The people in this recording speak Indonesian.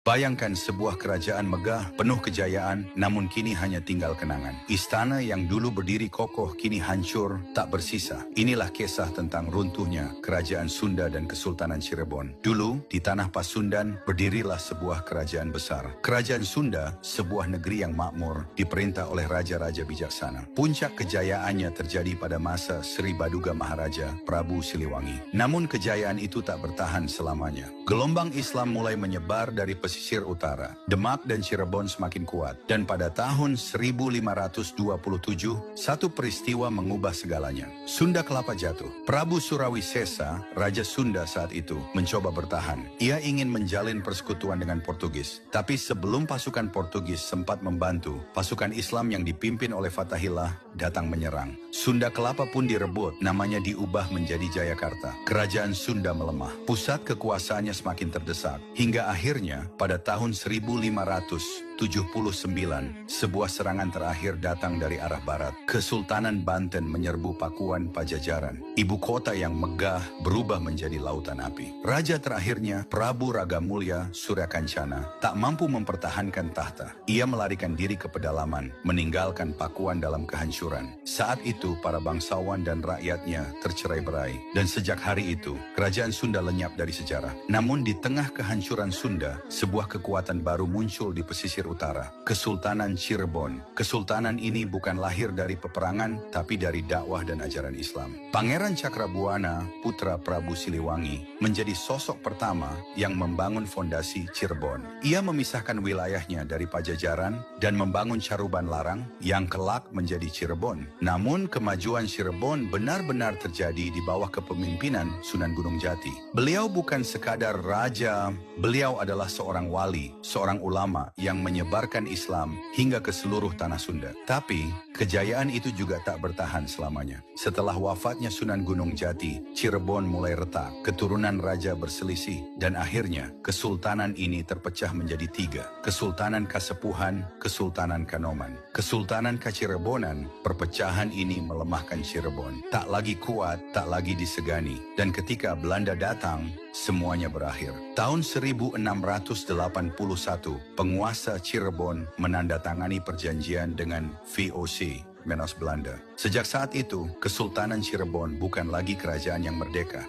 Bayangkan sebuah kerajaan megah, penuh kejayaan, namun kini hanya tinggal kenangan. Istana yang dulu berdiri kokoh kini hancur, tak bersisa. Inilah kisah tentang runtuhnya kerajaan Sunda dan Kesultanan Cirebon. Dulu, di tanah Pasundan, berdirilah sebuah kerajaan besar. Kerajaan Sunda, sebuah negeri yang makmur, diperintah oleh raja-raja bijaksana. Puncak kejayaannya terjadi pada masa Sri Baduga Maharaja, Prabu Siliwangi. Namun kejayaan itu tak bertahan selamanya. Gelombang Islam mulai menyebar dari pesisir utara. Demak dan Cirebon semakin kuat. Dan pada tahun 1527, satu peristiwa mengubah segalanya. Sunda Kelapa jatuh. Prabu Surawisesa, Raja Sunda saat itu, mencoba bertahan. Ia ingin menjalin persekutuan dengan Portugis. Tapi sebelum pasukan Portugis sempat membantu, pasukan Islam yang dipimpin oleh Fatahillah datang menyerang. Sunda Kelapa pun direbut, namanya diubah menjadi Jayakarta. Kerajaan Sunda melemah. Pusat kekuasaannya semakin terdesak. Hingga akhirnya, pada tahun 1579, sebuah serangan terakhir datang dari arah barat. Kesultanan Banten menyerbu Pakuan Pajajaran. Ibu kota yang megah berubah menjadi lautan api. Raja terakhirnya, Prabu Ragamulya Suryakancana, tak mampu mempertahankan tahta. Ia melarikan diri ke pedalaman, meninggalkan Pakuan dalam kehancuran. Saat itu, para bangsawan dan rakyatnya tercerai-berai. Dan sejak hari itu, kerajaan Sunda lenyap dari sejarah. Namun di tengah kehancuran Sunda, sebuah kekuatan baru muncul di pesisir utara, Kesultanan Cirebon. Kesultanan ini bukan lahir dari peperangan, tapi dari dakwah dan ajaran Islam. Pangeran Cakrabuana, putra Prabu Siliwangi, menjadi sosok pertama yang membangun fondasi Cirebon. Ia memisahkan wilayahnya dari Pajajaran dan membangun Caruban Larang yang kelak menjadi Cirebon. Namun kemajuan Cirebon benar-benar terjadi di bawah kepemimpinan Sunan Gunung Jati. Beliau bukan sekadar raja, beliau adalah seorang wali, seorang ulama yang menyebarkan Islam hingga ke seluruh tanah Sunda. Tapi, kejayaan itu juga tak bertahan selamanya. Setelah wafatnya Sunan Gunung Jati, Cirebon mulai retak, keturunan raja berselisih, dan akhirnya kesultanan ini terpecah menjadi tiga. Kesultanan Kasepuhan, Kesultanan Kanoman, Kesultanan Kacirebonan. Perpecahan ini melemahkan Cirebon. Tak lagi kuat, tak lagi disegani. Dan ketika Belanda datang, semuanya berakhir. Tahun 1681, penguasa Cirebon menandatangani perjanjian dengan VOC, Menos Belanda. Sejak saat itu, Kesultanan Cirebon bukan lagi kerajaan yang merdeka,